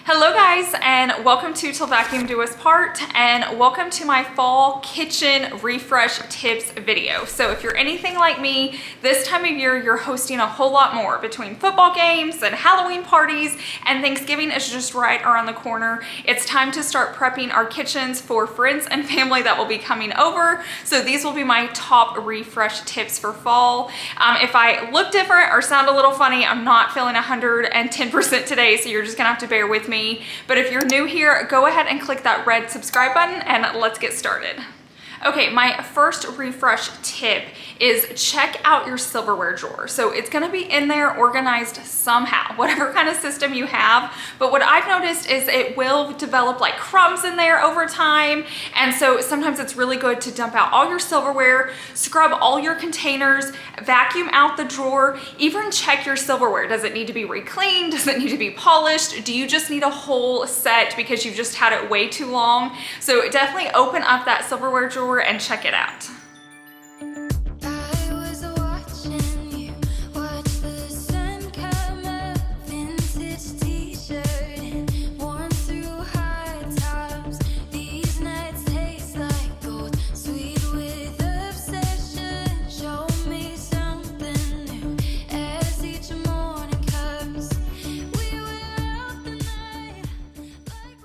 Hello guys, and welcome to Till Vacuum Do Us Part, and welcome to my fall kitchen refresh tips video. So if you're anything like me, this time of year you're hosting a whole lot more between football games and Halloween parties, and Thanksgiving is just right around the corner. It's time to start prepping our kitchens for friends and family that will be coming over. So these will be my top refresh tips for fall. If I look different or sound a little funny, I'm not feeling 110% today, so you're just gonna have to bear with me. But if you're new here, go ahead and click that red subscribe button and let's get started. Okay, my first refresh tip is check out your silverware drawer. So it's gonna be in there organized somehow, whatever kind of system you have. But what I've noticed is it will develop like crumbs in there over time. And so sometimes it's really good to dump out all your silverware, scrub all your containers, vacuum out the drawer, even check your silverware. Does it need to be re-cleaned? Does it need to be polished? Do you just need a whole set because you've just had it way too long? So definitely open up that silverware drawer and check it out.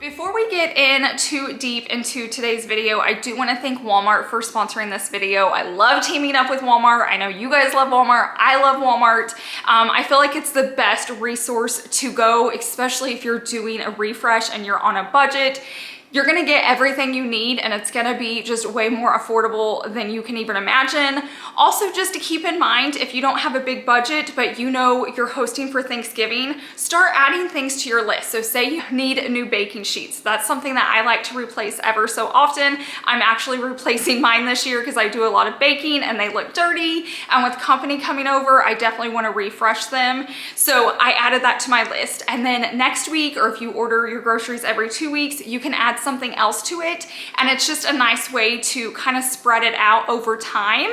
Before we get in too deep into today's video, I do want to thank Walmart for sponsoring this video. I love teaming up with Walmart. I know you guys love Walmart. I love Walmart. I feel like it's the best resource to go, especially if you're doing a refresh and you're on a budget. You're gonna get everything you need, and it's gonna be just way more affordable than you can even imagine. Also, just to keep in mind, if you don't have a big budget, but you know you're hosting for Thanksgiving, start adding things to your list. So say you need new baking sheets. That's something that I like to replace ever so often. I'm actually replacing mine this year because I do a lot of baking and they look dirty. And with company coming over, I definitely wanna refresh them. So I added that to my list. And then next week, or if you order your groceries every 2 weeks, you can add something else to it, and it's just a nice way to kind of spread it out over time.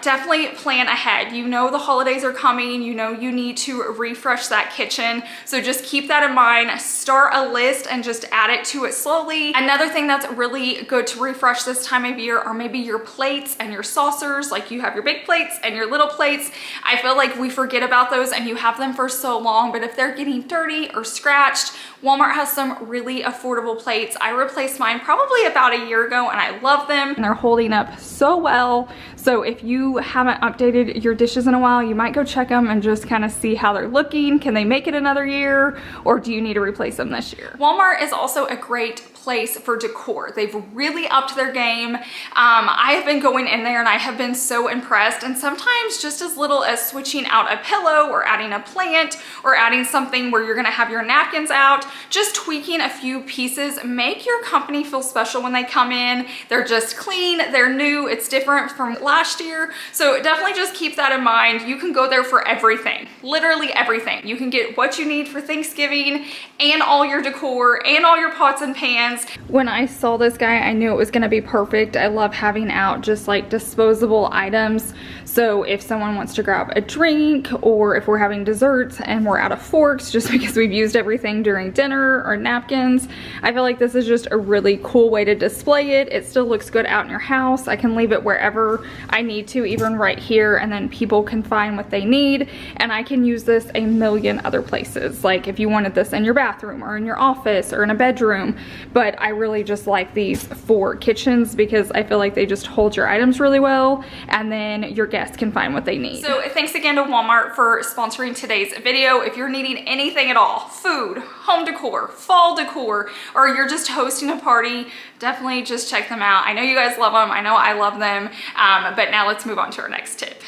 Definitely plan ahead. You know the holidays are coming, you know you need to refresh that kitchen, so just keep that in mind. Start a list and just add it to it slowly. Another thing that's really good to refresh this time of year are maybe your plates and your saucers. Like you have your big plates and your little plates. I feel like we forget about those and you have them for so long, but if they're getting dirty or scratched, Walmart has some really affordable plates. I replaced mine probably about a year ago and I love them and they're holding up so well. So if you haven't updated your dishes in a while, you might go check them and just kind of see how they're looking. Can they make it another year, or do you need to replace them this year? Walmart is also a great place for decor. They've really upped their game. I have been going in there and I have been so impressed, and sometimes just as little as switching out a pillow or adding a plant or adding something where you're gonna have your napkins out, just tweaking a few pieces, make your company feel special when they come in. They're just clean, they're new, it's different from last year. So definitely just keep that in mind. You can go there for everything, literally everything. You can get what you need for Thanksgiving and all your decor and all your pots and pans. When I saw this guy, I knew it was gonna be perfect. I love having out just like disposable items. So if someone wants to grab a drink, or if we're having desserts and we're out of forks just because we've used everything during dinner, or napkins, I feel like this is just a really cool way to display it. It still looks good out in your house. I can leave it wherever I need to, even right here, and then people can find what they need. And I can use this a million other places. Like if you wanted this in your bathroom or in your office or in a bedroom. But I really just like these for kitchens because I feel like they just hold your items really well, and then your guests can find what they need. So thanks again to Walmart for sponsoring today's video. If you're needing anything at all, food, home decor, fall decor, or you're just hosting a party, definitely just check them out. I know you guys love them. I know I love them. But now let's move on to our next tip.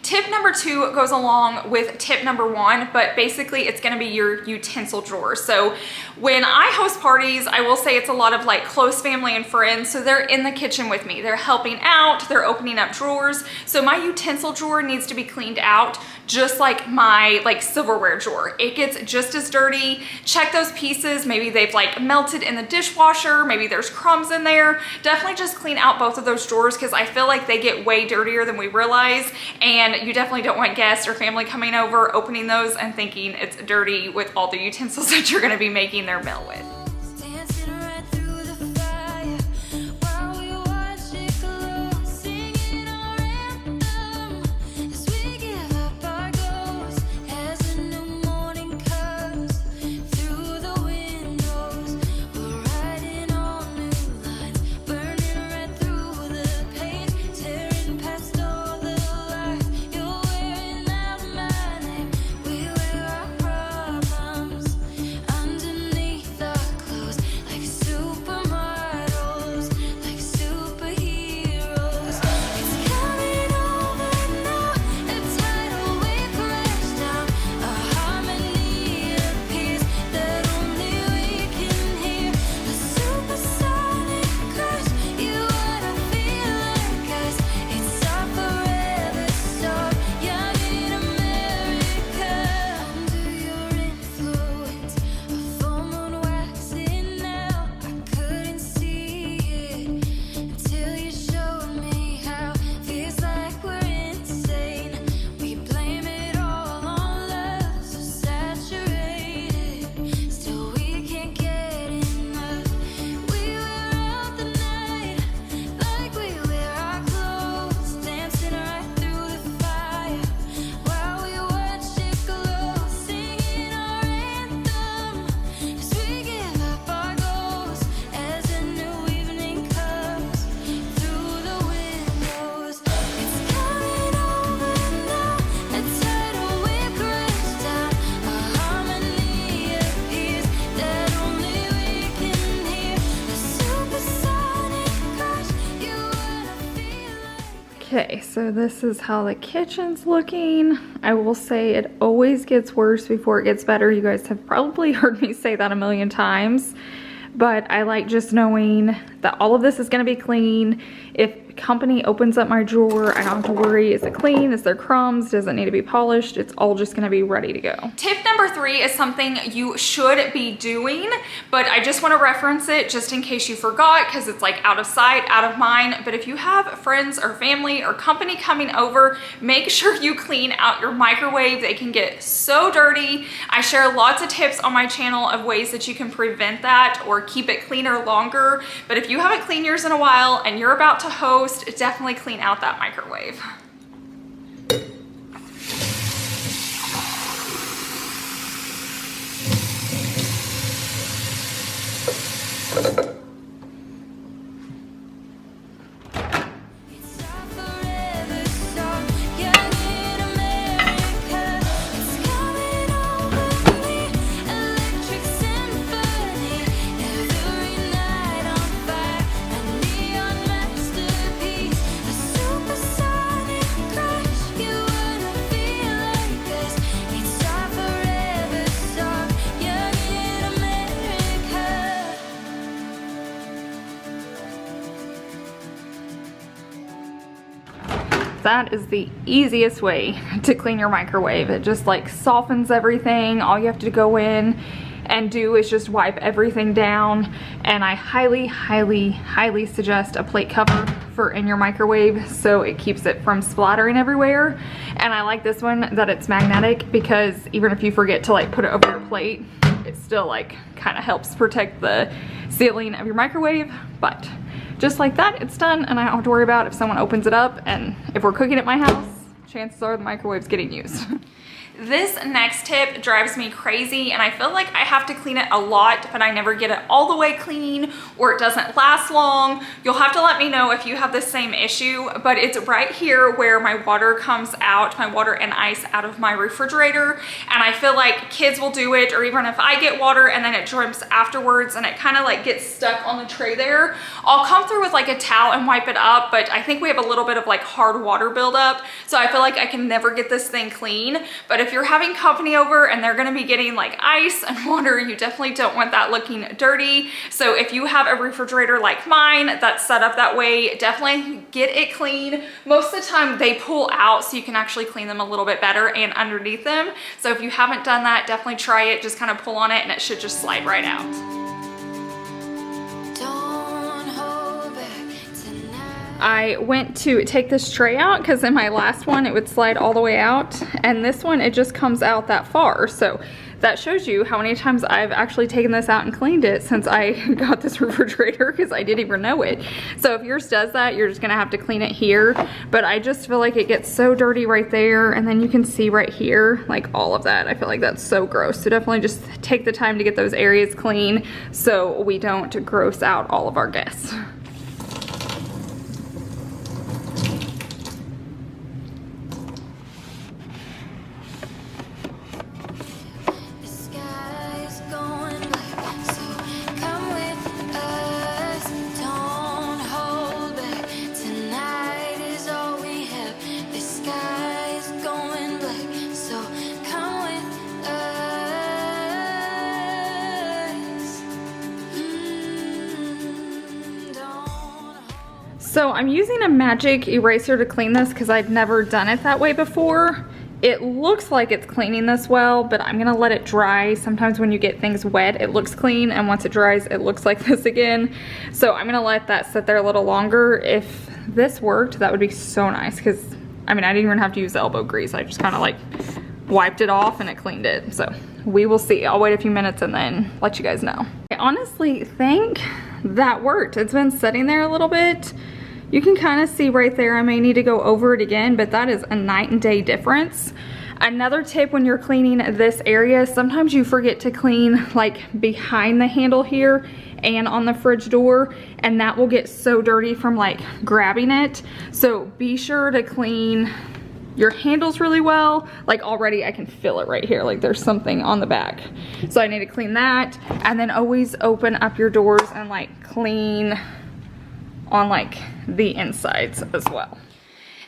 Tip number 2 goes along with tip number 1, but basically it's gonna be your utensil drawer. So when I host parties, I will say it's a lot of like close family and friends, so they're in the kitchen with me. They're helping out, they're opening up drawers. So my utensil drawer needs to be cleaned out. just like my like silverware drawer. It gets just as dirty. Check those pieces. Maybe they've like melted in the dishwasher. Maybe there's crumbs in there. Definitely just clean out both of those drawers because I feel like they get way dirtier than we realize. And you definitely don't want guests or family coming over, opening those and thinking it's dirty with all the utensils that you're gonna be making their meal with. Okay, so this is how the kitchen's looking. I will say it always gets worse before it gets better. You guys have probably heard me say that a million times, but I like just knowing that all of this is gonna be clean. If company opens up my drawer, I don't have to worry, is it clean? Is there crumbs? Does it need to be polished? It's all just gonna be ready to go. Tip number 3 is something you should be doing, but I just wanna reference it just in case you forgot because it's like out of sight, out of mind. But if you have friends or family or company coming over, make sure you clean out your microwave. They can get so dirty. I share lots of tips on my channel of ways that you can prevent that or keep it cleaner longer. But if you haven't cleaned yours in a while and you're about to host, definitely clean out that microwave. That is the easiest way to clean your microwave. It just like softens everything. All you have to go in and do is just wipe everything down. And I highly, highly, highly suggest a plate cover for in your microwave so it keeps it from splattering everywhere. And I like this one that it's magnetic because even if you forget to like put it over your plate, it still like kind of helps protect the ceiling of your microwave. But just like that, it's done, and I don't have to worry about if someone opens it up. And if we're cooking at my house, chances are the microwave's getting used. This next tip drives me crazy, and I feel like I have to clean it a lot, but I never get it all the way clean, or it doesn't last long. You'll have to let me know if you have the same issue, but it's right here where my water comes out, my water and ice out of my refrigerator. And I feel like kids will do it, or even if I get water and then it drips afterwards and it kind of like gets stuck on the tray there, I'll come through with like a towel and wipe it up, but I think we have a little bit of like hard water buildup, so I feel like I can never get this thing clean. But if if you're having company over and they're gonna be getting like ice and water, you definitely don't want that looking dirty. So if you have a refrigerator like mine that's set up that way, definitely get it clean. Most of the time they pull out so you can actually clean them a little bit better and underneath them. So if you haven't done that, definitely try it. Just kind of pull on it and it should just slide right out. I went to take this tray out because in my last one it would slide all the way out, and this one it just comes out that far. So that shows you how many times I've actually taken this out and cleaned it since I got this refrigerator, because I didn't even know it. So if yours does that, you're just gonna have to clean it here. But I just feel like it gets so dirty right there, and then you can see right here, like all of that. I feel like that's so gross. So definitely just take the time to get those areas clean so we don't gross out all of our guests. So I'm using a magic eraser to clean this because I've never done it that way before. It looks like it's cleaning this well, but I'm gonna let it dry. Sometimes when you get things wet, it looks clean, and once it dries, it looks like this again. So I'm gonna let that sit there a little longer. If this worked, that would be so nice, because I mean, I didn't even have to use elbow grease. I just kind of like wiped it off and it cleaned it. So we will see. I'll wait a few minutes and then let you guys know. I honestly think that worked. It's been sitting there a little bit. You can kind of see right there, I may need to go over it again, but that is a night and day difference. Another tip when you're cleaning this area, sometimes you forget to clean like behind the handle here and on the fridge door, and that will get so dirty from like grabbing it. So be sure to clean your handles really well. Like already I can feel it right here, like there's something on the back. So I need to clean that, and then always open up your doors and like clean on like the insides as well.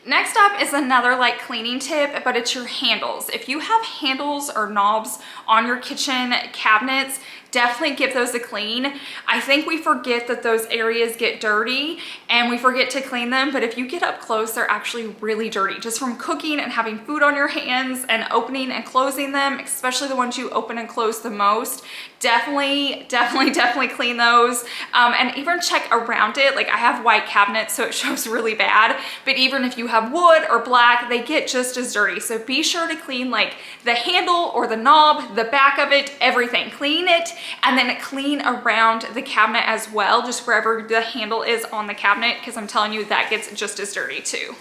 Next up is another like cleaning tip, but it's your handles. If you have handles or knobs on your kitchen cabinets, definitely give those a clean. I think we forget that those areas get dirty and we forget to clean them, but if you get up close, they're actually really dirty just from cooking and having food on your hands and opening and closing them, especially the ones you open and close the most. Definitely clean those, and even check around it. Like I have white cabinets, so it shows really bad, but even if you have wood or black, they get just as dirty. So be sure to clean like the handle or the knob, the back of it, everything. Clean it, and then clean around the cabinet as well, just wherever the handle is on the cabinet, because I'm telling you that gets just as dirty too.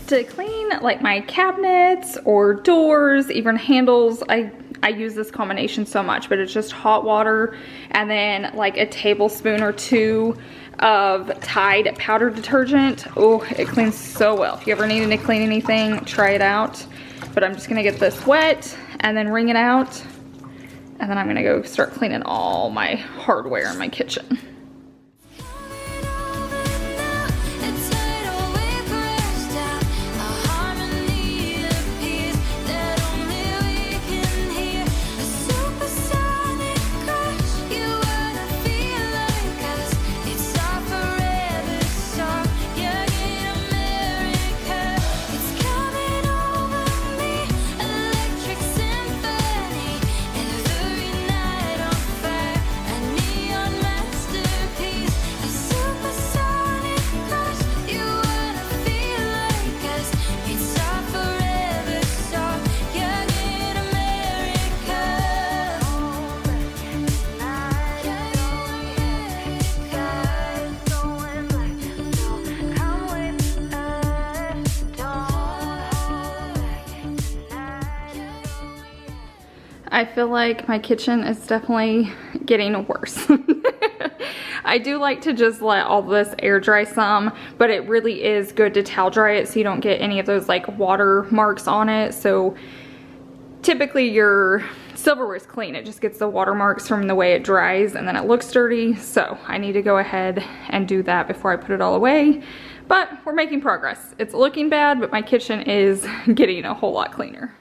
To clean like my cabinets or doors, even handles, I use this combination so much, but it's just hot water and then like a tablespoon or two of Tide powder detergent. Oh, it cleans so well. If you ever need to clean anything, try it out. But I'm just gonna get this wet and then wring it out, and then I'm gonna go start cleaning all my hardware in my kitchen. Master I feel like my kitchen is definitely getting worse. I do like to just let all this air dry some, but it really is good to towel dry it so you don't get any of those like water marks on it. So typically your silverware is clean, it just gets the water marks from the way it dries and then it looks dirty. So I need to go ahead and do that before I put it all away. But we're making progress. It's looking bad, but my kitchen is getting a whole lot cleaner.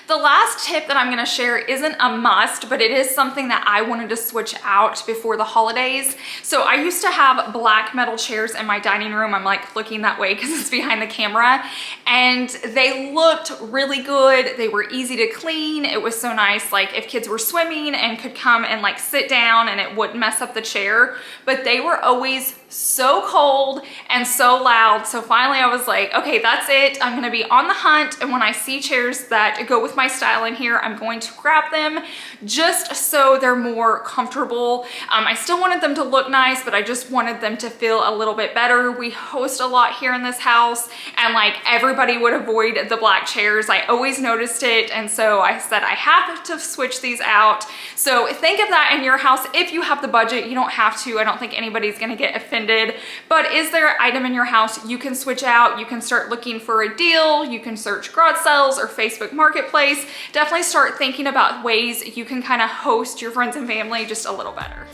The last tip that I'm gonna share isn't a must, but it is something that I wanted to switch out before the holidays. So I used to have black metal chairs in my dining room. I'm like looking that way because it's behind the camera. And they looked really good. They were easy to clean. It was so nice, like if kids were swimming and could come and like sit down and it wouldn't mess up the chair. But they were always so cold and so loud. So finally I was like, okay, that's it. I'm gonna be on the hunt. And when I see chairs that go with my style in here, I'm going to grab them just so they're more comfortable. I still wanted them to look nice, but I just wanted them to feel a little bit better. We host a lot here in this house and like everybody would avoid the black chairs. I always noticed it. And so I said, I have to switch these out. So think of that in your house. If you have the budget, you don't have to. I don't think anybody's gonna get offended. But is there an item in your house you can switch out? You can start looking for a deal. You can search garage sales or Facebook Marketplace. Definitely start thinking about ways you can kind of host your friends and family just a little better.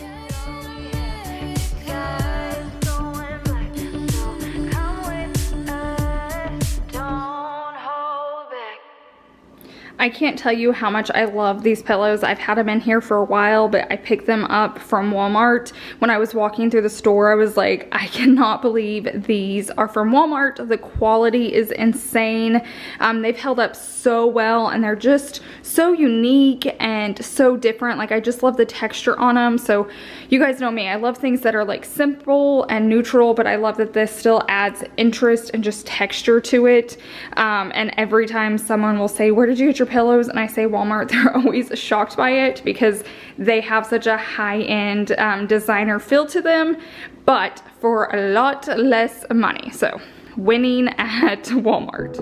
I can't tell you how much I love these pillows. I've had them in here for a while, but I picked them up from Walmart. When I was walking through the store, I was like, I cannot believe these are from Walmart. The quality is insane. They've held up so well and they're just so unique and so different. Like I just love the texture on them. So you guys know me, I love things that are like simple and neutral, but I love that this still adds interest and just texture to it. And every time someone will say, where did you get your pillows? And I say Walmart, they're always shocked by it because they have such a high-end designer feel to them, but for a lot less money. So winning at Walmart.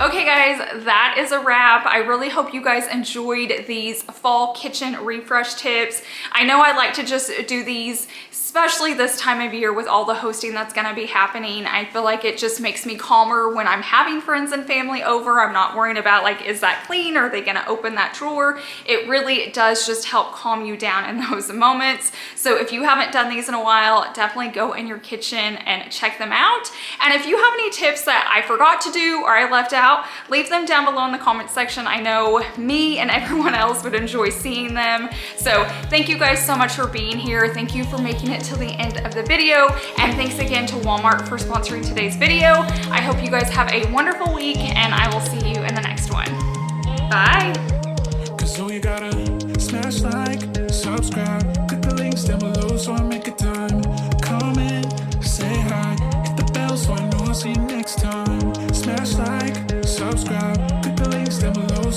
Okay guys, that is a wrap. I really hope you guys enjoyed these fall kitchen refresh tips. I know I like to just do these, especially this time of year with all the hosting that's gonna be happening. I feel like it just makes me calmer when I'm having friends and family over. I'm not worrying about like, is that clean? Are they gonna open that drawer? It really does just help calm you down in those moments. So if you haven't done these in a while, definitely go in your kitchen and check them out. And if you have any tips that I forgot to do or I left out, leave them down below in the comment section. I know me and everyone else would enjoy seeing them. So thank you guys so much for being here. Thank you for making it till the end of the video. And thanks again to Walmart for sponsoring today's video. I hope you guys have a wonderful week and I will see you in the next one. Bye. So you gotta smash like, subscribe, click the links down below so I make a time. Comment, say hi, hit the bell so I know I'll see you next time. Smash like, subscribe, click the links down below.